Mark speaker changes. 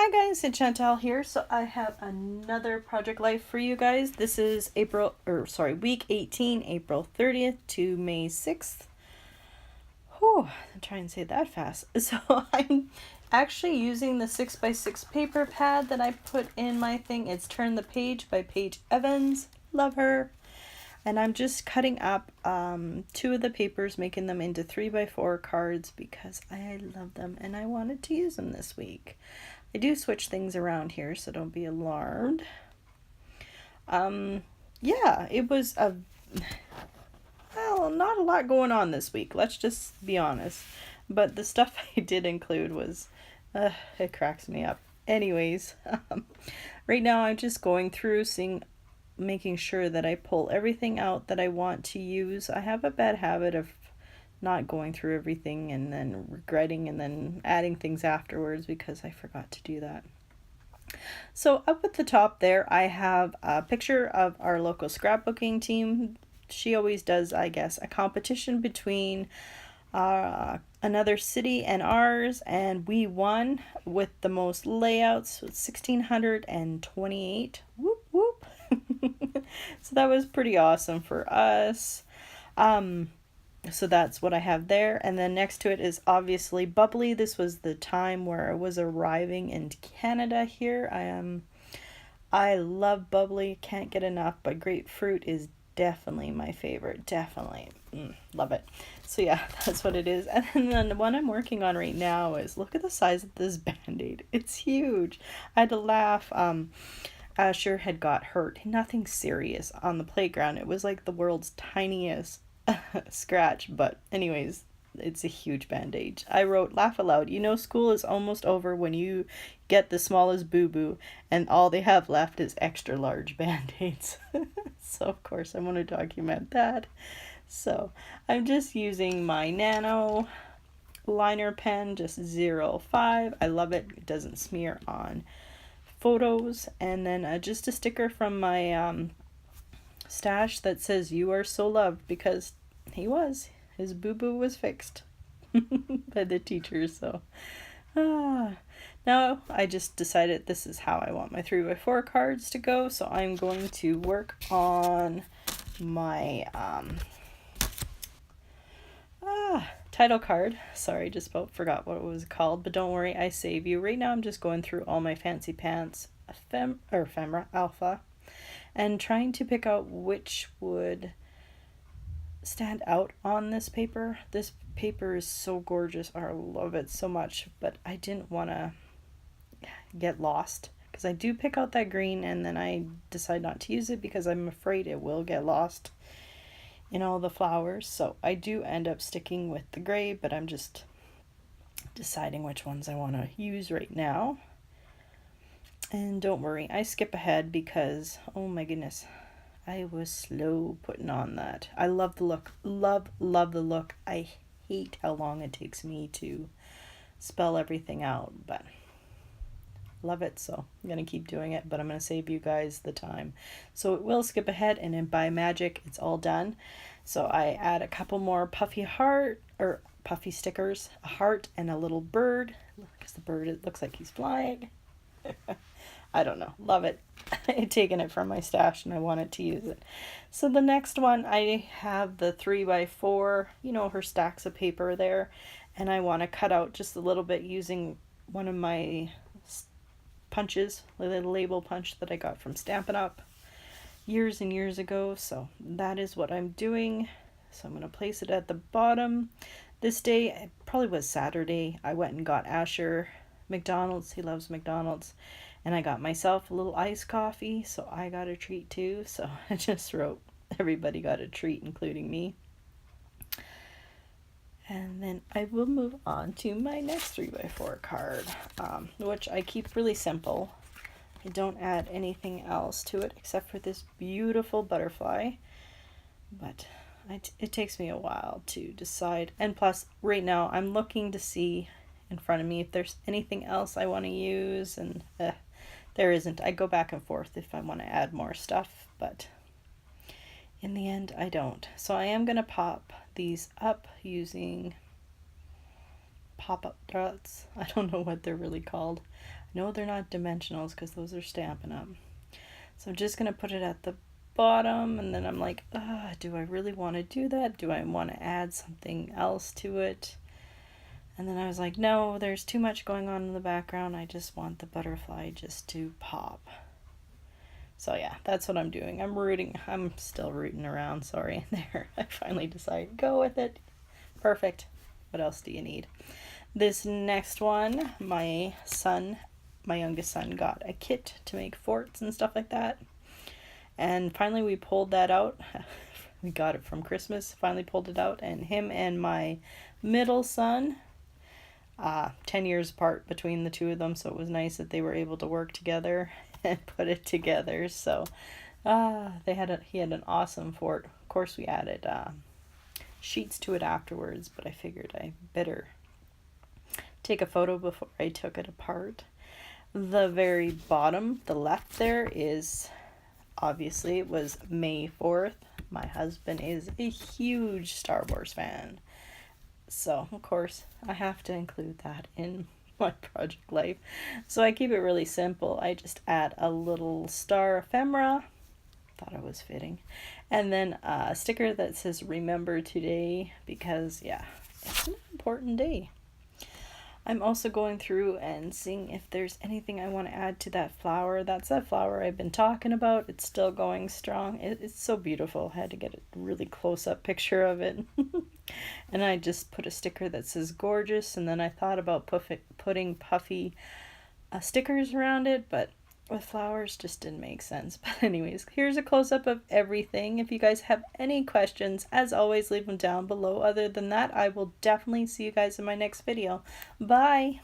Speaker 1: Hi guys, it's Chantel here. So I have another project life for you guys. This is week 18, April 30th to May 6th. Whew, I'll try and say that fast. So I'm actually using the 6x6 paper pad that I put in my thing. It's Turn the Page by Paige Evans. Love her. And I'm just cutting up two of the papers, making them into 3x4 cards because I love them and I wanted to use them this week. I do switch things around here, so don't be alarmed. Yeah, it was not a lot going on this week. Let's just be honest. But the stuff I did include was, it cracks me up. Anyways, right now I'm just going through making sure that I pull everything out that I want to use. I have a bad habit of not going through everything and then regretting and then adding things afterwards because I forgot to do that. So up at the top there, I have a picture of our local scrapbooking team. She always does, I guess, a competition between another city and ours, and we won with the most layouts, 1,628. Whoop, whoop. So that was pretty awesome for us. So that's what I have there. And then next to it is obviously Bubbly. This was the time where I was arriving in Canada here. I love Bubbly, can't get enough, but Grapefruit is definitely my favorite. Definitely. Love it. So yeah, that's what it is. And then the one I'm working on right now is, look at the size of this Band-Aid. It's huge. I had to laugh. Asher had got hurt. Nothing serious on the playground. It was like the world's tiniest scratch, but anyways, it's a huge Band-Aid. I wrote, laugh aloud. You know, school is almost over when you get the smallest boo-boo and all they have left is extra large Band-Aids. So of course I want to document that. So I'm just using my Nano liner pen, just 05. I love it. It doesn't smear on photos. And then just a sticker from my stash that says you are so loved, because his boo-boo was fixed by the teacher. So now I just decided this is how I want my 3x4 cards to go. So I'm going to work on my title card. Sorry, just about forgot what it was called, but don't worry, I save you. Right now I'm just going through all my Fancy Pants ephemera alpha and trying to pick out which would stand out on this paper. This paper is so gorgeous. I love it so much, but I didn't want to get lost because I do pick out that green and then I decide not to use it because I'm afraid it will get lost in all the flowers. So I do end up sticking with the gray, but I'm just deciding which ones I want to use right now. And don't worry, I skip ahead because, oh my goodness, I was slow putting on that. I love the look. Love the look. I hate how long it takes me to spell everything out, but love it. So I'm going to keep doing it, but I'm going to save you guys the time. So it will skip ahead, and then by magic, it's all done. So I add a couple more puffy stickers, a heart and a little bird, because the bird, it looks like he's flying. I don't know. Love it. I've taken it from my stash and I wanted to use it. So the next one, I have the 3x4, her stacks of paper there. And I want to cut out just a little bit using one of my punches, a little label punch that I got from Stampin' Up! Years and years ago. So that is what I'm doing. So I'm going to place it at the bottom. This day, it probably was Saturday, I went and got Asher McDonald's. He loves McDonald's. And I got myself a little iced coffee, so I got a treat too. So I just wrote, everybody got a treat, including me. And then I will move on to my next 3x4 card, which I keep really simple. I don't add anything else to it except for this beautiful butterfly. But it takes me a while to decide. And plus, right now, I'm looking to see in front of me if there's anything else I want to use, and there isn't. I go back and forth if I want to add more stuff, but in the end I don't. So I am going to pop these up using pop-up dots. I don't know what they're really called. I know they're not dimensionals because those are Stampin' Up. So I'm just going to put it at the bottom, and then I'm like, do I really want to do that? Do I want to add something else to it? And then I was like, no, there's too much going on in the background. I just want the butterfly just to pop. So yeah, that's what I'm doing. I'm still rooting around, sorry, there. I finally decided, go with it. Perfect. What else do you need? This next one, my youngest son got a kit to make forts and stuff like that. And finally we pulled that out. We got it from Christmas, finally pulled it out, and him and my middle son, 10 years apart between the two of them, so it was nice that they were able to work together and put it together. So he had an awesome fort. Of course we added sheets to it afterwards, but I figured I better take a photo before I took it apart. The very bottom, the left there, is obviously it was May 4th. My husband is a huge Star Wars fan, so of course I have to include that in my project life. So I keep it really simple. I just add a little star ephemera, thought it was fitting, and then a sticker that says remember today, because yeah, it's an important day. I'm also going through and seeing if there's anything I want to add to that flower. That's that flower I've been talking about. It's still going strong. It's so beautiful. I had to get a really close-up picture of it. And I just put a sticker that says gorgeous, and then I thought about putting puffy stickers around it, but with flowers just didn't make sense. But anyways, here's a close-up of everything. If you guys have any questions, as always, leave them down below. Other than that, I will definitely see you guys in my next video. Bye!